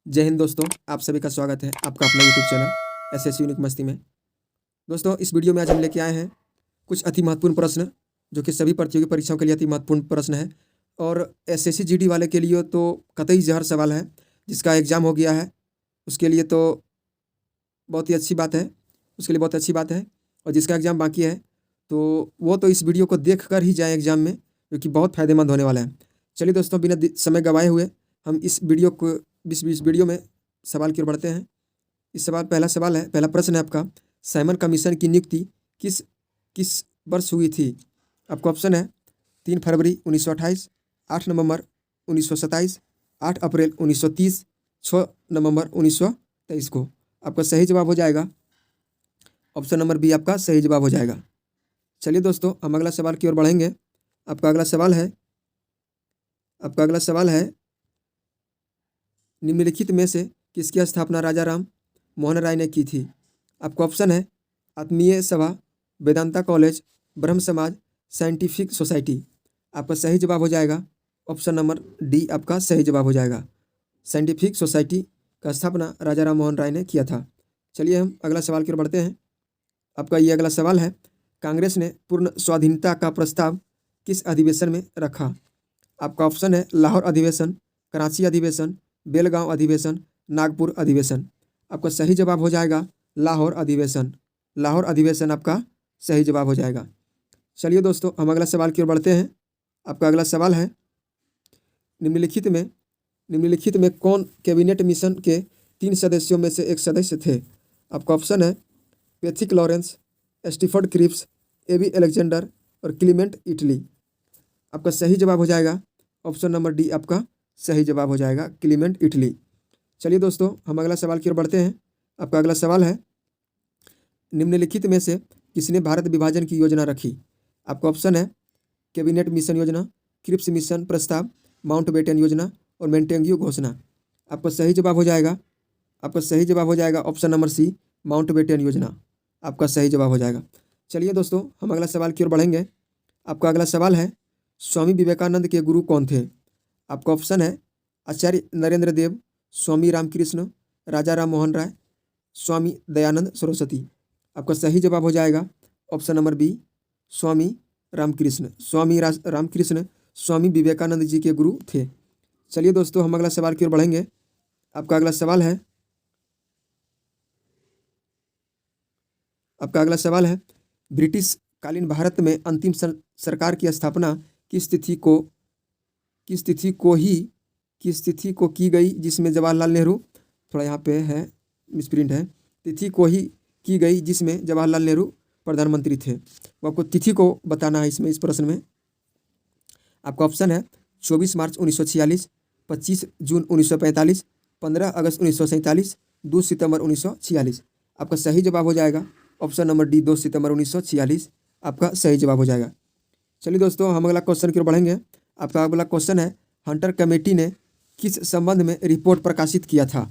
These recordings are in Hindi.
जय हिंद दोस्तों, आप सभी का स्वागत है आपका अपना यूट्यूब चैनल एसएस यूनिक मस्ती में। दोस्तों, इस वीडियो में आज हम लेके आए हैं कुछ अति महत्वपूर्ण प्रश्न जो कि सभी प्रतियोगी परीक्षाओं के लिए अति महत्वपूर्ण प्रश्न है। और एसएससी जीडी वाले के लिए तो कतई जहर सवाल है। जिसका एग्ज़ाम हो गया है उसके लिए तो बहुत ही अच्छी बात है, उसके लिए बहुत अच्छी बात है। और जिसका एग्ज़ाम बाकी है तो वो तो इस वीडियो को देख कर ही जाए एग्ज़ाम में, जो कि बहुत फ़ायदेमंद होने वाला है। चलिए दोस्तों, बिना समय गवाए हुए हम इस वीडियो में सवाल की ओर बढ़ते हैं। पहला प्रश्न है आपका, साइमन कमीशन की नियुक्ति किस किस वर्ष हुई थी? आपका ऑप्शन है 3 फरवरी 1928, 8 नवंबर 1927, 8 अप्रैल 1930, 6 नवंबर 1923 को। आपका सही जवाब हो जाएगा ऑप्शन नंबर बी, आपका सही जवाब हो जाएगा। चलिए दोस्तों, हम अगला सवाल की ओर बढ़ेंगे। आपका अगला सवाल है निम्नलिखित में से किसकी स्थापना राजा राम मोहन राय ने की थी? आपका ऑप्शन है आत्मीय सभा, वेदांता कॉलेज, ब्रह्म समाज, साइंटिफिक सोसाइटी। आपका सही जवाब हो जाएगा ऑप्शन नंबर डी, आपका सही जवाब हो जाएगा। साइंटिफिक सोसाइटी का स्थापना राजा राम मोहन राय ने किया था। चलिए हम अगला सवाल की ओर बढ़ते हैं। आपका ये अगला सवाल है, कांग्रेस ने पूर्ण स्वाधीनता का प्रस्ताव किस अधिवेशन में रखा? आपका ऑप्शन है लाहौर अधिवेशन, कराची अधिवेशन, बेलगांव अधिवेशन, नागपुर अधिवेशन। आपका सही जवाब हो जाएगा लाहौर अधिवेशन। लाहौर अधिवेशन आपका सही जवाब हो जाएगा। चलिए दोस्तों, हम अगला सवाल की ओर बढ़ते हैं। आपका अगला सवाल है, निम्नलिखित में कौन कैबिनेट मिशन के 3 सदस्यों में से एक सदस्य थे? आपका ऑप्शन है Pethick Lawrence, Stafford Cripps, A B Alexander और क्लीमेंट इटली। आपका सही जवाब हो जाएगा ऑप्शन नंबर डी, आपका सही जवाब हो जाएगा क्लीमेंट इटली। चलिए दोस्तों, हम अगला सवाल की ओर बढ़ते हैं। आपका अगला सवाल है, निम्नलिखित में से किसने भारत विभाजन की योजना रखी? आपका ऑप्शन है कैबिनेट मिशन योजना, क्रिप्स मिशन प्रस्ताव, माउंटबेटन योजना और मेंटेग्यू घोषणा। आपका सही जवाब हो जाएगा ऑप्शन नंबर सी, माउंटबेटन योजना। आपका सही जवाब हो जाएगा। चलिए दोस्तों, हम अगला सवाल की ओर बढ़ेंगे। आपका अगला सवाल है, स्वामी विवेकानंद के गुरु कौन थे? आपका ऑप्शन है आचार्य नरेंद्र देव, स्वामी रामकृष्ण, राजा राम मोहन राय, स्वामी दयानंद सरस्वती। आपका सही जवाब हो जाएगा option number B, Swami Ramakrishna. Ramakrishna Swami Vivekananda ji के गुरु थे। चलिए दोस्तों, हम अगला सवाल की ओर बढ़ेंगे। आपका अगला सवाल है, ब्रिटिश कालीन भारत में अंतिम सरकार की स्थापना किस तिथि को की गई जिसमें जवाहरलाल नेहरू, थोड़ा यहाँ पे है मिसप्रिंट है, तिथि को ही की गई जिसमें जवाहरलाल नेहरू प्रधानमंत्री थे। वो आपको तिथि को बताना है इस प्रश्न में। आपका ऑप्शन है 24 मार्च 1946, 25 जून 1945, 15 अगस्त 1947, 2 सितंबर 1946। आपका सही जवाब हो जाएगा ऑप्शन नंबर डी, 2 सितंबर 1946 आपका सही जवाब हो जाएगा। चलिए दोस्तों, हम अगला क्वेश्चन की ओर बढ़ेंगे। आपका अगला क्वेश्चन है, हंटर कमेटी ने किस संबंध में रिपोर्ट प्रकाशित किया था?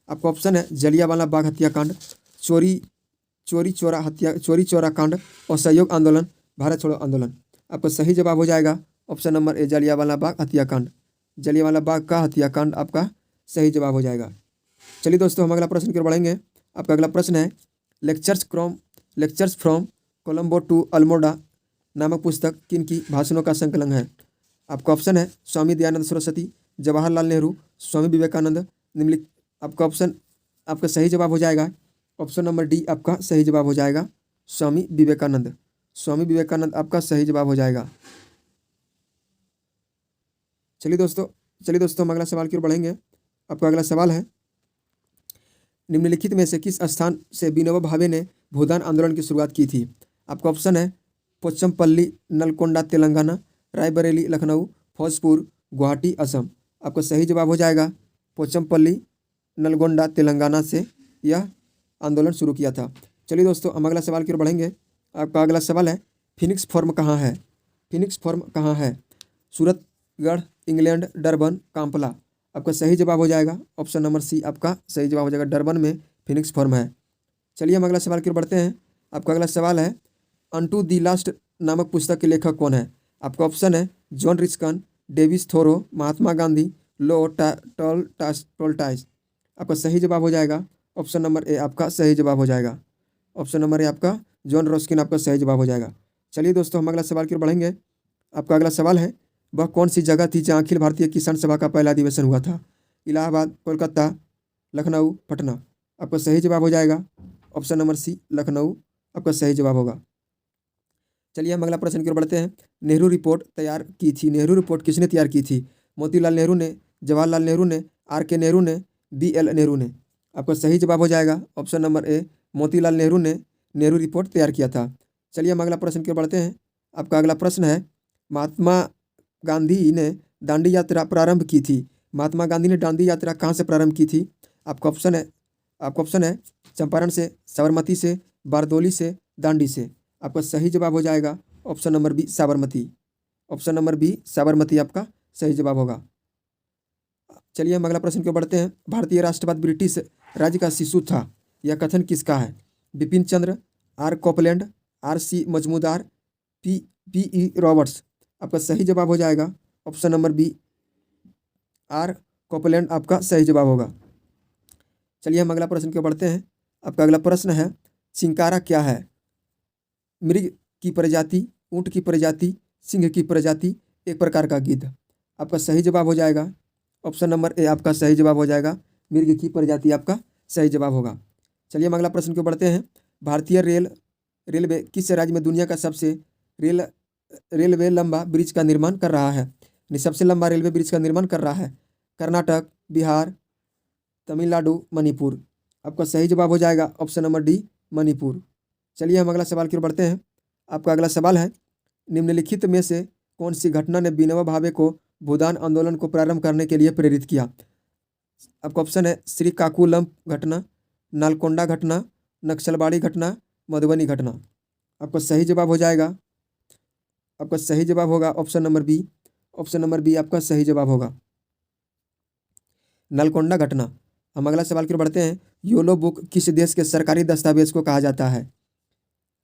आपका ऑप्शन है जलियांवाला बाग हत्याकांड, चोरी चौरा कांड, असहयोग आंदोलन, भारत छोड़ो आंदोलन। आपका सही जवाब हो जाएगा option number A, Jallianwala Bagh हत्याकांड। जलियांवाला बाग का हत्याकांड आपका सही जवाब हो जाएगा। चलिए दोस्तों, हम अगला प्रश्न की ओर बढ़ेंगे। आपका अगला प्रश्न है, lectures from Colombo to Almora नामक पुस्तक किन की भाषणों का संकलन है? आपका ऑप्शन है स्वामी दयानंद सरस्वती, जवाहरलाल नेहरू, स्वामी विवेकानंद। निम्नलिखित आपका सही जवाब हो जाएगा ऑप्शन नंबर डी, आपका सही जवाब हो जाएगा स्वामी विवेकानंद। स्वामी विवेकानंद आपका सही जवाब हो जाएगा। चलिए दोस्तों, हम अगला सवाल की ओर बढ़ेंगे। आपका अगला सवाल है, निम्नलिखित में से किस स्थान से विनोबा भावे ने भूदान आंदोलन की शुरुआत की थी? आपका ऑप्शन है पोचमपल्ली नलकोंडा तेलंगाना, रायबरेली लखनऊ, फौजपुर गुवाहाटी असम। आपका सही जवाब हो जाएगा पोचमपल्ली नलगोंडा तेलंगाना से यह आंदोलन शुरू किया था। चलिए दोस्तों, हम अगला सवाल की ओर बढ़ेंगे। आपका अगला सवाल है, फिनिक्स फॉर्म कहाँ है? Suratgarh, England, Durban, Kampala. आपका सही जवाब हो जाएगा ऑप्शन नंबर सी, आपका सही जवाब हो जाएगा डरबन में फिनिक्स फॉर्म है। चलिए हम अगला सवाल की ओर बढ़ते हैं। आपका अगला सवाल है, अनटू दी लास्ट नामक पुस्तक के लेखक कौन है? आपका ऑप्शन है जॉन रिस्कन, डेविस थोरो, महात्मा गांधी, लो टॉल्स्टॉय। आपका सही जवाब हो जाएगा ऑप्शन नंबर ए आपका सही जवाब हो जाएगा। ऑप्शन नंबर ए आपका जॉन रस्किन आपका सही जवाब हो जाएगा। चलिए दोस्तों हम अगला सवाल की ओर बढ़ेंगे। आपका अगला सवाल है, वह कौन सी जगह थी जहाँ अखिल भारतीय किसान सभा का पहला अधिवेशन हुआ था? इलाहाबाद, कोलकाता, लखनऊ, पटना। आपका सही जवाब हो जाएगा ऑप्शन नंबर सी लखनऊ आपका सही जवाब होगा। चलिए हम अगला प्रश्न की ओर बढ़ते हैं। नेहरू रिपोर्ट तैयार की थी, नेहरू रिपोर्ट किसने तैयार की थी? मोतीलाल नेहरू ने, जवाहरलाल नेहरू ने, आर के नेहरू ने, बी एल नेहरू ने। आपका सही जवाब हो जाएगा option number A Motilal Nehru ने नेहरू रिपोर्ट तैयार किया था। चलिए हम अगला प्रश्न की ओर बढ़ते हैं। आपका अगला प्रश्न है, महात्मा गांधी ने दांडी यात्रा प्रारंभ की थी। महात्मा गांधी ने दांडी यात्रा कहाँ से प्रारंभ की थी? आपका ऑप्शन है चंपारण से, साबरमती से, बारदोली से, दांडी से। आपका सही जवाब हो जाएगा option number B Sabarmati. Option number B Sabarmati आपका सही जवाब होगा। चलिए हम अगला प्रश्न की ओर बढ़ते हैं। भारतीय राष्ट्रवाद ब्रिटिश राज्य का शिशु था, यह कथन किसका है? Bipin Chandra, R Coupland, R C Majumdar, P E Roberts. आपका सही जवाब हो जाएगा option number B R Coupland आपका सही जवाब होगा। चलिए हम अगला प्रश्न की ओर बढ़ते हैं। आपका अगला प्रश्न है, चिंकारा क्या है? मृग की प्रजाति, ऊंट की प्रजाति, सिंह की प्रजाति, एक प्रकार का गिद्ध। आपका सही जवाब हो जाएगा ऑप्शन नंबर ए आपका सही जवाब हो जाएगा, मृग की प्रजाति आपका सही जवाब होगा। चलिए हम अगला प्रश्न की ओर बढ़ते हैं। भारतीय रेलवे किस राज्य में दुनिया का सबसे रेलवे लंबा ब्रिज का निर्माण कर रहा है? यानी सबसे लंबा रेलवे ब्रिज का निर्माण कर रहा है? कर्नाटक, बिहार, तमिलनाडु, मणिपुर। आपका सही जवाब हो जाएगा ऑप्शन नंबर डी मणिपुर। चलिए हम अगला सवाल की ओर बढ़ते हैं। आपका अगला सवाल है, निम्नलिखित में से कौन सी घटना ने विनोबा भावे को भूदान आंदोलन को प्रारंभ करने के लिए प्रेरित किया? आपका ऑप्शन है श्रीकाकुलम घटना, नालकोंडा घटना, नक्सलबाड़ी घटना, मधुबनी घटना। आपका सही जवाब हो जाएगा, आपका सही जवाब होगा option number B. Option number B आपका सही जवाब होगा, नालकोंडा घटना। हम अगला सवाल की ओर बढ़ते हैं। योलो बुक किस देश के सरकारी दस्तावेज को कहा जाता है?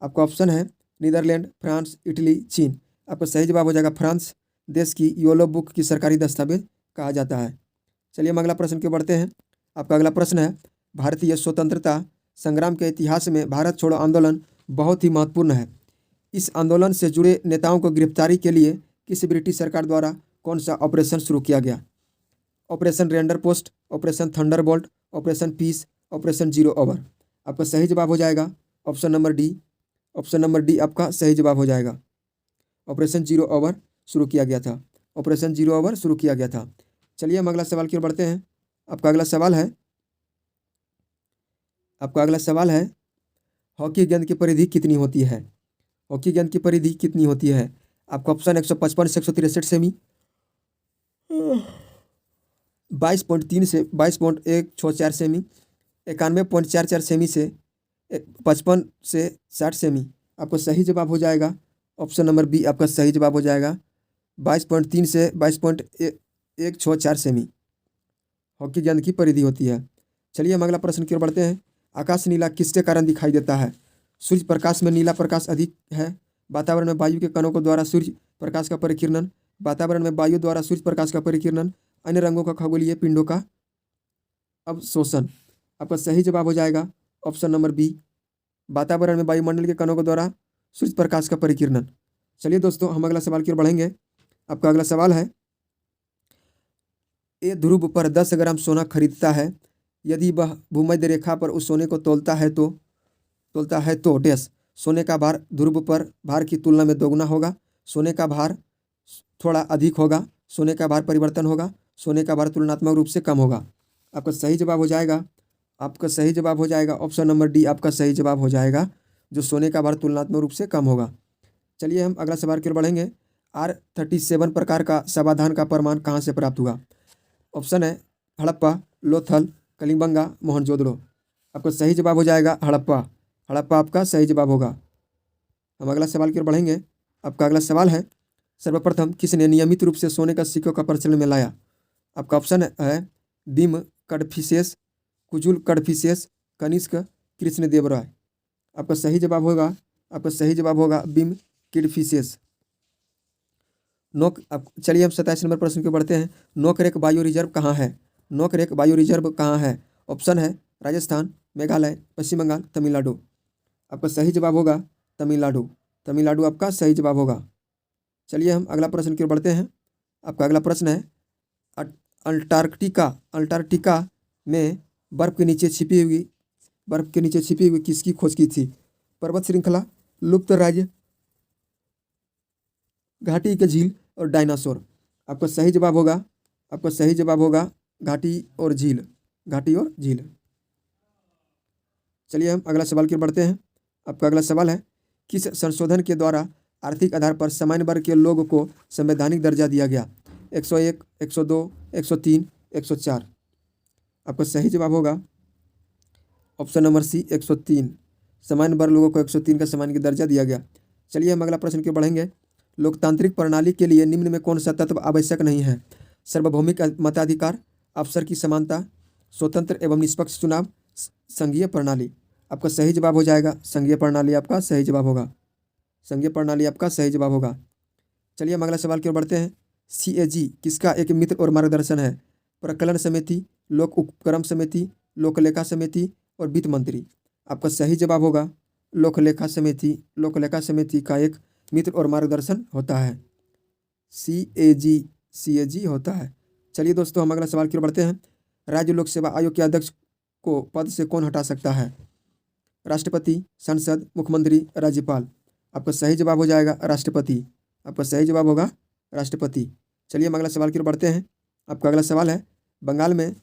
आपका ऑप्शन है नीदरलैंड, फ्रांस, इटली, चीन। आपका सही जवाब हो जाएगा फ्रांस देश की योलो बुक की सरकारी दस्तावेज कहा जाता है। चलिए हम अगला प्रश्न की ओर बढ़ते हैं। आपका अगला प्रश्न है, भारतीय स्वतंत्रता संग्राम के इतिहास में भारत छोड़ो आंदोलन बहुत ही महत्वपूर्ण है। इस आंदोलन से जुड़े नेताओं को गिरफ्तारी के लिए किस ब्रिटिश सरकार द्वारा कौन सा ऑपरेशन शुरू किया गया? Operation render post, operation thunderbolt, operation peace, operation zero over. आपका सही जवाब हो जाएगा option number D. Option number D आपका सही जवाब हो जाएगा, ऑपरेशन जीरो ओवर शुरू किया गया था। ऑपरेशन जीरो ओवर शुरू किया गया था। चलिए हम अगला सवाल की ओर बढ़ते हैं। आपका अगला सवाल है, आपका अगला सवाल है, हॉकी गेंद की परिधि कितनी होती है? हॉकी गेंद की परिधि कितनी होती है? आपका ऑप्शन 155 से 163 सेमी, 22.3 से 22.164 सेमी, 91.44 सेमी से 55 से 60 सेमी। आपका सही जवाब हो जाएगा ऑप्शन नंबर बी आपका सही जवाब हो जाएगा, 22.3 से 22.164 सेमी हॉकी गेंद की परिधि होती है। चलिए हम अगला प्रश्न की ओर बढ़ते हैं। आकाश नीला किसके कारण दिखाई देता है? सूर्य प्रकाश में नीला प्रकाश अधिक है, वातावरण में वायु के कणों के द्वारा सूर्य प्रकाश का परिकिरणन, वातावरण में वायु द्वारा सूर्य प्रकाश का परिकिरणन, अन्य रंगों का खगोलीय पिंडों का अवशोषण। आपका सही जवाब हो जाएगा ऑप्शन नंबर बी, वातावरण में वायुमंडल के कणों के द्वारा सूर्य प्रकाश का परिकिरणन। चलिए दोस्तों हम अगला सवाल की ओर बढ़ेंगे। आपका अगला सवाल है, ए ध्रुव पर 10 ग्राम सोना खरीदता है, यदि वह भूमध्य रेखा पर उस सोने को तोलता है तो डैश सोने का भार ध्रुव पर भार की तुलना में दोगुना होगा, सोने का भार थोड़ा अधिक होगा, सोने का भार परिवर्तन होगा, सोने का भार तुलनात्मक रूप से कम होगा। आपका सही जवाब हो जाएगा, आपका सही जवाब हो जाएगा ऑप्शन नंबर डी आपका सही जवाब हो जाएगा, जो सोने का भार तुलनात्मक रूप से कम होगा। चलिए हम अगला सवाल की ओर बढ़ेंगे। R37 प्रकार का समाधान का प्रमाण कहाँ से प्राप्त हुआ? ऑप्शन है हड़प्पा, लोथल, कलिंबंगा, मोहनजोदड़ो। आपका सही जवाब हो जाएगा हड़प्पा, हड़प्पा आपका सही जवाब होगा। हम अगला सवाल की ओर बढ़ेंगे। आपका अगला सवाल है, सर्वप्रथम किसने नियमित रूप से सोने का सिक्कों का प्रचलन में लाया? आपका ऑप्शन है बिम कडफिसेस, कुजुल कडफिसेस, कनिष्क, कृष्णदेवराय। आपका सही जवाब होगा, आपका सही जवाब होगा बिम किडफिसेस। चलिए हम 27 नंबर प्रश्न को बढ़ते हैं। नोकरेक वायु रिजर्व कहाँ है? नोकरेक वायु रिजर्व कहाँ है? ऑप्शन है राजस्थान, मेघालय, पश्चिम बंगाल, तमिलनाडु। आपका सही जवाब होगा तमिलनाडु। तमिलनाडु आपका सही जवाब होगा। चलिए हम अगला प्रश्न की ओर बढ़ते हैं। आपका अगला प्रश्न है अंटार्कटिका में बर्फ के नीचे छिपी हुई किसकी खोज की थी? पर्वत श्रृंखला, लुप्त राज्य, घाटी के झील और डायनासोर। आपका सही जवाब होगा घाटी और झील। चलिए हम अगला सवाल की ओर बढ़ते हैं। आपका अगला सवाल है किस संशोधन के द्वारा आर्थिक आधार पर सामान्य वर्ग के लोगों को संवैधानिक दर्जा दिया गया? 101, 102, 103, 104। आपका सही जवाब होगा ऑप्शन नंबर सी 103। सामान्य वर्ग लोगों को 103 का सामान्य दर्जा दिया गया। चलिए हम अगला प्रश्न की ओर बढ़ेंगे। लोकतांत्रिक प्रणाली के लिए निम्न में कौन सा तत्व आवश्यक नहीं है? सार्वभौमिक मताधिकार, अवसर की समानता, स्वतंत्र एवं निष्पक्ष चुनाव, संघीय प्रणाली। आपका सही जवाब हो जाएगा संघीय प्रणाली। आपका सही जवाब होगा। चलिए हम अगला सवाल की ओर बढ़ते हैं। CAG किसका एक मित्र और मार्गदर्शन है? प्रकलन समिति, लोक उपक्रम समिति, लोकलेखा समिति और वित्त मंत्री। आपका सही जवाब होगा लोकलेखा समिति का एक मित्र और मार्गदर्शन होता है। CAG होता है। चलिए दोस्तों हम अगला सवाल की ओर बढ़ते हैं। राज्य लोक सेवा आयोग के अध्यक्ष को पद से कौन हटा सकता है? राष्ट्रपति, सांसद, मुख्यमंत्री, राज्यपाल। आपका सही जवाब हो जाएगा राष्ट्रपति। चलिए हम अगला सवाल की ओर बढ़ते हैं। आपका अगला सवाल है बंगाल में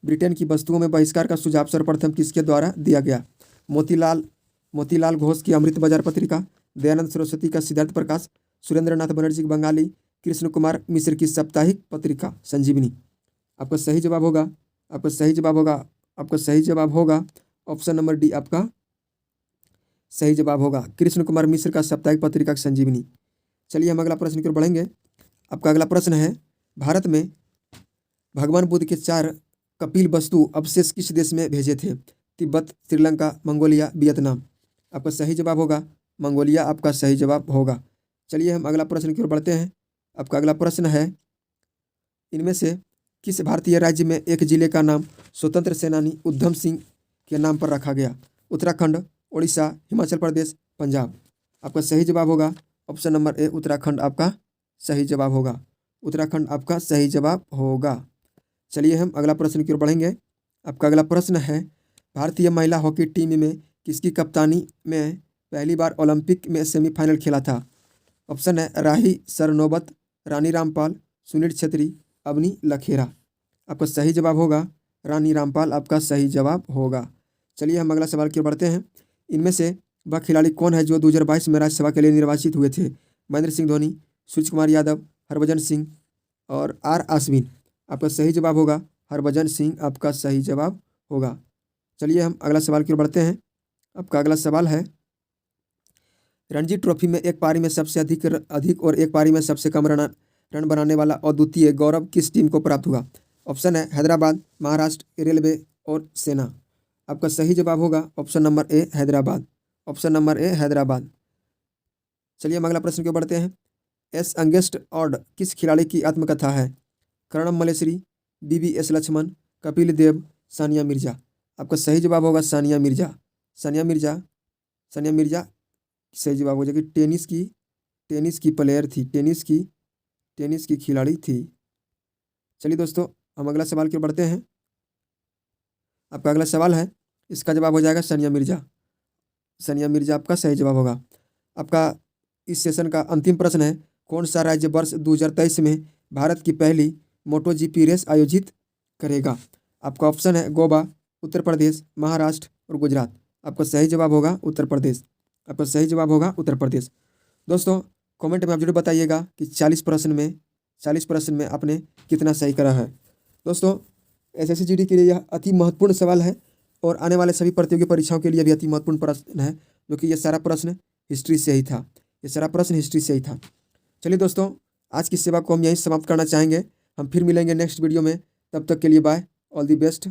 ब्रिटेन की वस्तुओं में बहिष्कार का सुझाव सर्वप्रथम किसके द्वारा दिया गया? मोतीलाल घोष की अमृत बाजार पत्रिका, दयानंद सरस्वती का सिद्धार्थ प्रकाश, सुरेंद्र नाथ बनर्जी की बंगाली, कृष्ण कुमार मिश्र की साप्ताहिक पत्रिका संजीवनी। आपका सही जवाब होगा ऑप्शन नंबर डी। आपका सही जवाब होगा कृष्ण कुमार मिश्र का साप्ताहिक पत्रिका संजीवनी। चलिए हम अगला प्रश्न की ओर बढ़ेंगे। आपका अगला प्रश्न है भारत में भगवान बुद्ध के 4 कपिल वस्तु अवशेष किस देश में भेजे थे? Tibet, Sri Lanka, Mongolia, Vietnam. आपका सही जवाब होगा मंगोलिया। आपका सही जवाब होगा। चलिए हम अगला प्रश्न की ओर बढ़ते हैं। आपका अगला प्रश्न है इनमें से किस भारतीय राज्य में एक जिले का नाम स्वतंत्र सेनानी उधम सिंह के नाम पर रखा गया? उत्तराखंड, उड़ीसा, हिमाचल प्रदेश, पंजाब। आपका सही जवाब होगा ऑप्शन नंबर ए उत्तराखंड। आपका सही जवाब होगा। चलिए हम अगला प्रश्न की ओर बढ़ेंगे। आपका अगला प्रश्न है भारतीय महिला हॉकी टीम में किसकी कप्तानी में पहली बार ओलंपिक में सेमीफाइनल खेला था? ऑप्शन है राही सरनोबत, रानी रामपाल, सुनील छेत्री, अवनी लखेरा। आपका सही जवाब होगा रानी रामपाल। आपका सही जवाब होगा। चलिए हम अगला सवाल की ओर बढ़ते हैं। इनमें से वह खिलाड़ी कौन है जो 2022 में राज्यसभा के लिए निर्वाचित हुए थे? महेंद्र सिंह धोनी, सूर्य कुमार यादव, हरभजन सिंह और आर आश्विन। आपका सही जवाब होगा हरभजन सिंह। आपका सही जवाब होगा। चलिए हम अगला सवाल की ओर बढ़ते हैं। आपका अगला सवाल है रणजी ट्रॉफी में एक पारी में सबसे अधिक और एक पारी में सबसे कम रन बनाने वाला अद्वितीय गौरव किस टीम को प्राप्त हुआ? ऑप्शन है हैदराबाद, महाराष्ट्र, रेलवे और सेना। आपका सही जवाब होगा ऑप्शन नंबर ए हैदराबाद। चलिए हम अगला प्रश्न की ओर बढ़ते हैं। एस अंगेस्ट ऑड किस खिलाड़ी की आत्मकथा है? कर्णम मलेश्वरी, BVS लक्ष्मण, कपिल देव, सानिया मिर्जा। आपका सही जवाब होगा सानिया मिर्जा। सही जवाब हो जाएगी। टेनिस की प्लेयर थी, टेनिस की खिलाड़ी थी। चलिए दोस्तों हम अगला सवाल की ओर बढ़ते हैं। आपका अगला सवाल है इसका जवाब हो जाएगा सानिया मिर्जा। आपका सही जवाब होगा। आपका इस सेशन का अंतिम प्रश्न है कौन सा राज्य वर्ष 2023 में भारत की पहली MotoGP रेस आयोजित करेगा? आपका ऑप्शन है गोवा, उत्तर प्रदेश, महाराष्ट्र और गुजरात। आपका सही जवाब होगा उत्तर प्रदेश। दोस्तों कमेंट में आप जरूर बताइएगा कि 40 प्रश्न में आपने कितना सही करा है। दोस्तों SSC GD के लिए यह अति महत्वपूर्ण सवाल है और आने वाले सभी प्रतियोगी परीक्षाओं के लिए भी अति महत्वपूर्ण प्रश्न है, जो कि ये सारा प्रश्न हिस्ट्री से ही था। चलिए दोस्तों आज की सेवा को हम यहीं समाप्त करना चाहेंगे। हम फिर मिलेंगे नेक्स्ट वीडियो में। तब तक के लिए बाय, ऑल दी बेस्ट।